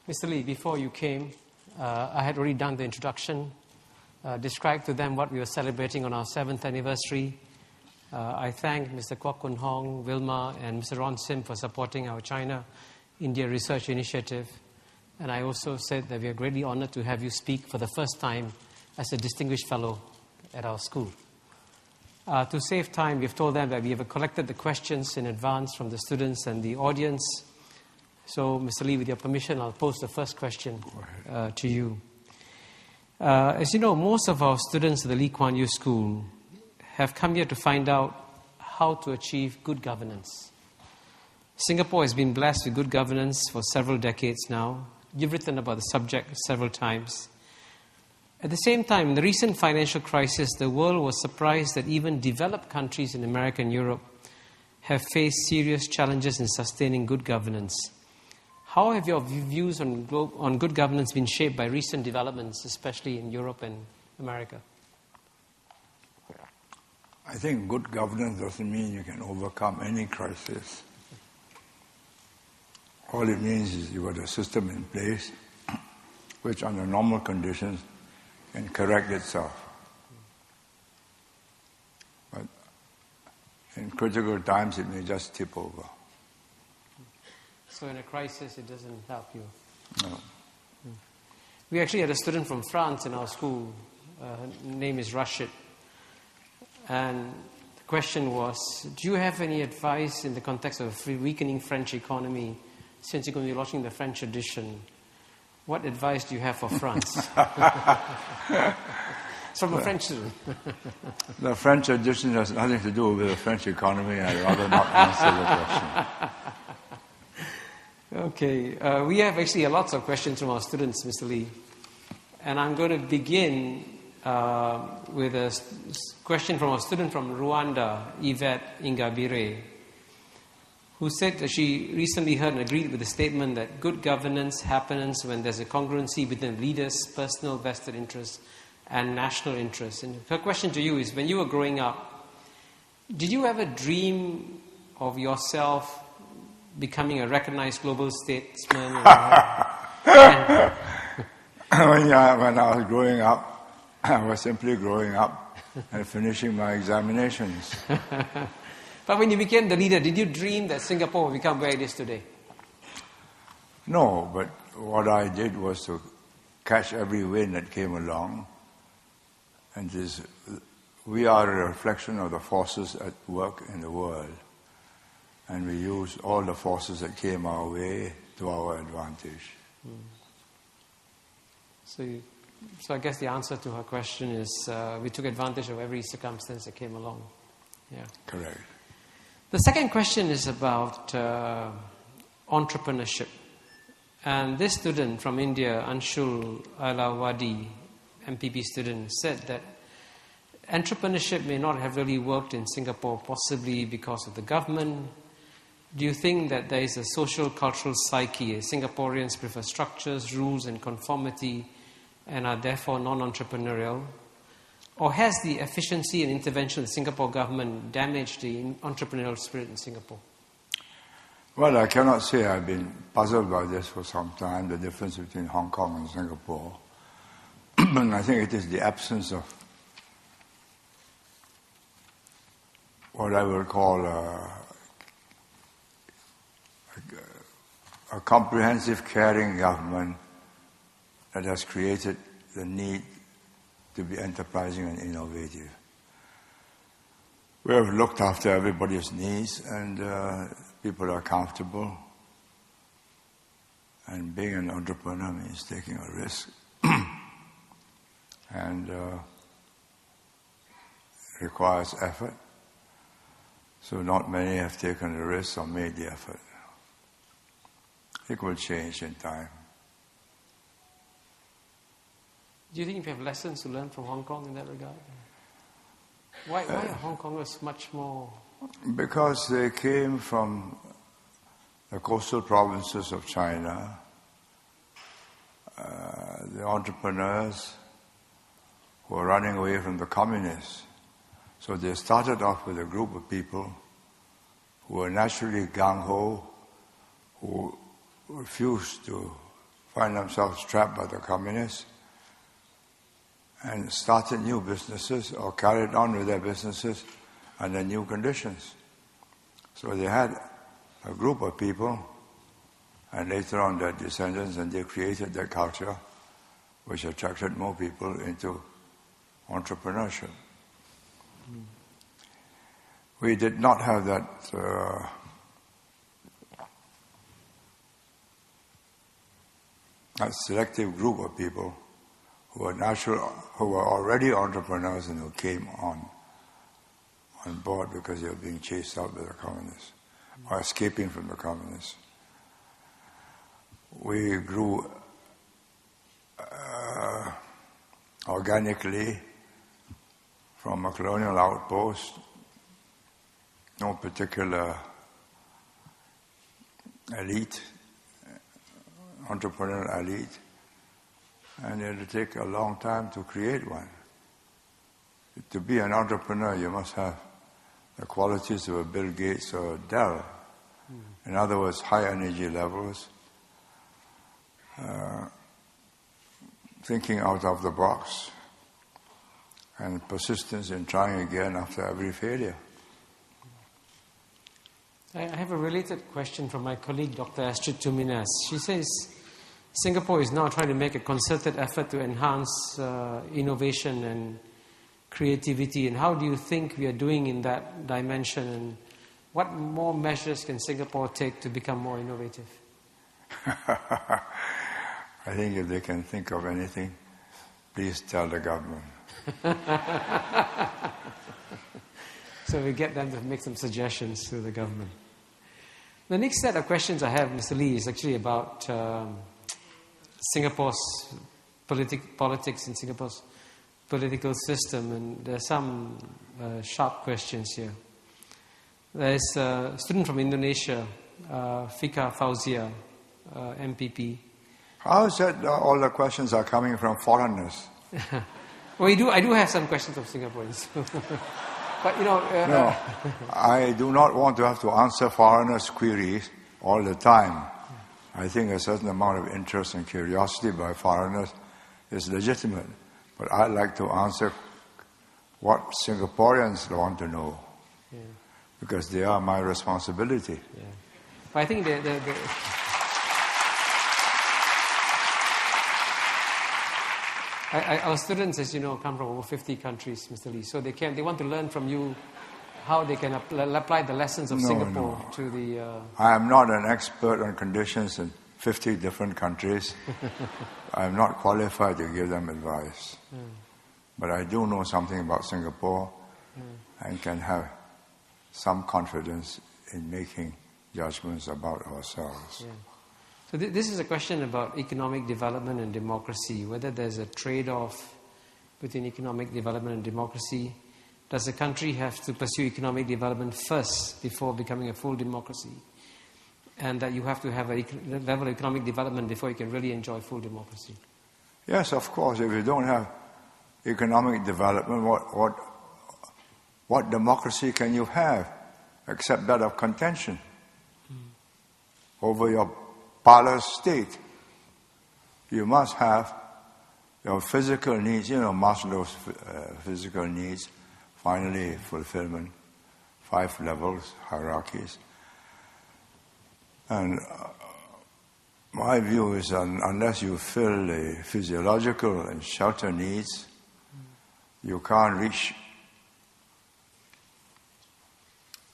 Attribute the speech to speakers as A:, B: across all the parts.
A: Mr. Lee, before you came, I had already done the introduction, described to them what we were celebrating on our 7th anniversary. I thank Mr. Kwok Kun Hong, Wilma, and Mr. Ron Sim for supporting our China-India Research Initiative. And I also said that we are greatly honored to have you speak for the first time as a distinguished fellow at our school. To save time, we've told them that we have collected the questions in advance from the students and the audience. So, Mr. Lee, with your permission, I'll pose the first question to you. As you know, most of our students at the Lee Kuan Yew School have come here to find out how to achieve good governance. Singapore has been blessed with good governance for several decades now. You've written about the subject several times. At the same time, in the recent financial crisis, the world was surprised that even developed countries in America and Europe have faced serious challenges in sustaining good governance. How have your views on good governance been shaped by recent developments, especially in Europe and America?
B: I think good governance doesn't mean you can overcome any crisis. All it means is you've got a system in place which under normal conditions can correct itself. But in critical times it may just tip over.
A: So in a crisis, it doesn't help you?
B: No.
A: We actually had a student from France in our school. Her name is Rashid. And the question was, do you have any advice in the context of a weakening French economy, since you're going to be launching the French edition? What advice do you have for France? It's from a French student.
B: The French edition has nothing to do with the French economy. I'd rather not answer the question.
A: Okay, we have actually lots of questions from our students, Mr. Lee. And I'm going to begin with a question from a student from Rwanda, Yvette Ingabire, who said that she recently heard and agreed with the statement that good governance happens when there's a congruency between leaders' personal vested interests and national interests. And her question to you is, when you were growing up, did you ever dream of yourself becoming a recognized global statesman?
B: When I was growing up, I was simply growing up and finishing my examinations.
A: But when you became the leader, did you dream that Singapore would become where it is today?
B: No, but what I did was to catch every wind that came along. And we are a reflection of the forces at work in the world. And we use all the forces that came our way to our advantage.
A: So I guess the answer to her question is we took advantage of every circumstance that came along. Yeah.
B: Correct.
A: The second question is about entrepreneurship. And this student from India, Anshul Alawadi, MPP student, said that entrepreneurship may not have really worked in Singapore, possibly because of the government. Do you think that there is a social cultural psyche? Singaporeans prefer structures, rules, and conformity and are therefore non-entrepreneurial? Or has the efficiency and intervention of the Singapore government damaged the entrepreneurial spirit in Singapore?
B: Well, I cannot say I've been puzzled by this for some time, the difference between Hong Kong and Singapore. And I think it is the absence of what I would call a comprehensive, caring government that has created the need to be enterprising and innovative. We have looked after everybody's needs, and people are comfortable. And being an entrepreneur means taking a risk. And requires effort. So not many have taken the risk or made the effort. It will change in time.
A: Do you think you have lessons to learn from Hong Kong in that regard? Why are Hong Kongers much more?
B: Because they came from the coastal provinces of China. The entrepreneurs who were running away from the communists. So they started off with a group of people who were naturally gung-ho, who refused to find themselves trapped by the communists and started new businesses or carried on with their businesses under new conditions. So they had a group of people, and later on their descendants, and they created that culture which attracted more people into entrepreneurship. We did not have that a selective group of people who were already entrepreneurs and who came on board because they were being chased out by the communists or escaping from the communists. We grew organically from a colonial outpost, no particular elite, entrepreneurial elite, and it would take a long time to create one. To be an entrepreneur, you must have the qualities of a Bill Gates or a Dell. In other words, high energy levels, thinking out of the box, and persistence in trying again after every failure.
A: I have a related question from my colleague, Dr. Astrid Tuminas. She says, Singapore is now trying to make a concerted effort to enhance innovation and creativity. And how do you think we are doing in that dimension? And what more measures can Singapore take to become more innovative?
B: I think if they can think of anything, please tell the government.
A: So we get them to make some suggestions to the government. The next set of questions I have, Mr. Lee, is actually about Singapore's politics and Singapore's political system, and there are some sharp questions here. There's a student from Indonesia, Fika Fauzia, MPP.
B: How is it all the questions are coming from foreigners?
A: Well, I do have some questions of Singaporeans. But,
B: no, I do not want to have to answer foreigners' queries all the time. I think a certain amount of interest and curiosity by foreigners is legitimate. But I'd like to answer what Singaporeans want to know. Yeah. Because they are my responsibility.
A: Yeah. But I think our students, as you know, come from over 50 countries, Mr. Lee. So they want to learn from you how they can apply the lessons of Singapore to the...
B: I am not an expert on conditions in 50 different countries. I am not qualified to give them advice. But I do know something about Singapore and can have some confidence in making judgments about ourselves.
A: Yeah. So this is a question about economic development and democracy, whether there's a trade-off between economic development and democracy. Does a country have to pursue economic development first before becoming a full democracy? And that you have to have a level of economic development before you can really enjoy full democracy?
B: Yes, of course. If you don't have economic development, what democracy can you have except that of contention over your parlor state? You must have your physical needs, Maslow's physical needs, finally fulfillment, 5 levels, hierarchies. And my view is unless you fill the physiological and shelter needs, you can't reach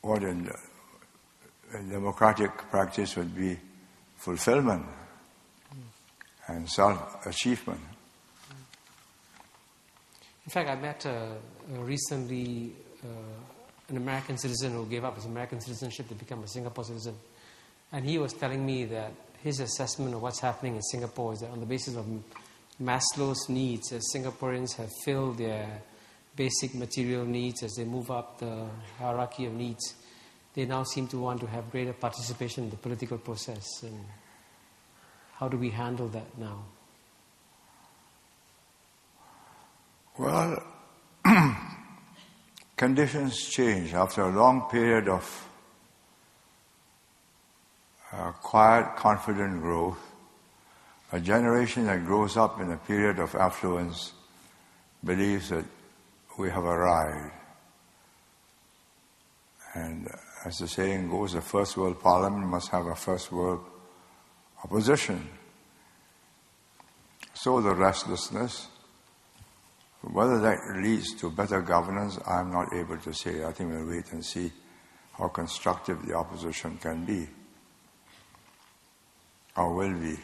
B: what in democratic practice would be fulfillment and self-achievement.
A: In fact, I met recently an American citizen who gave up his American citizenship to become a Singapore citizen. And he was telling me that his assessment of what's happening in Singapore is that on the basis of Maslow's needs, as Singaporeans have filled their basic material needs as they move up the hierarchy of needs, they now seem to want to have greater participation in the political process. And how do we handle that now?
B: Well, conditions change. After a long period of quiet, confident growth, A generation that grows up in a period of affluence believes that we have arrived. And as the saying goes, a first world parliament must have a first world opposition. So the restlessness, whether that leads to better governance, I'm not able to say. I think we'll wait and see how constructive the opposition can be, or will be.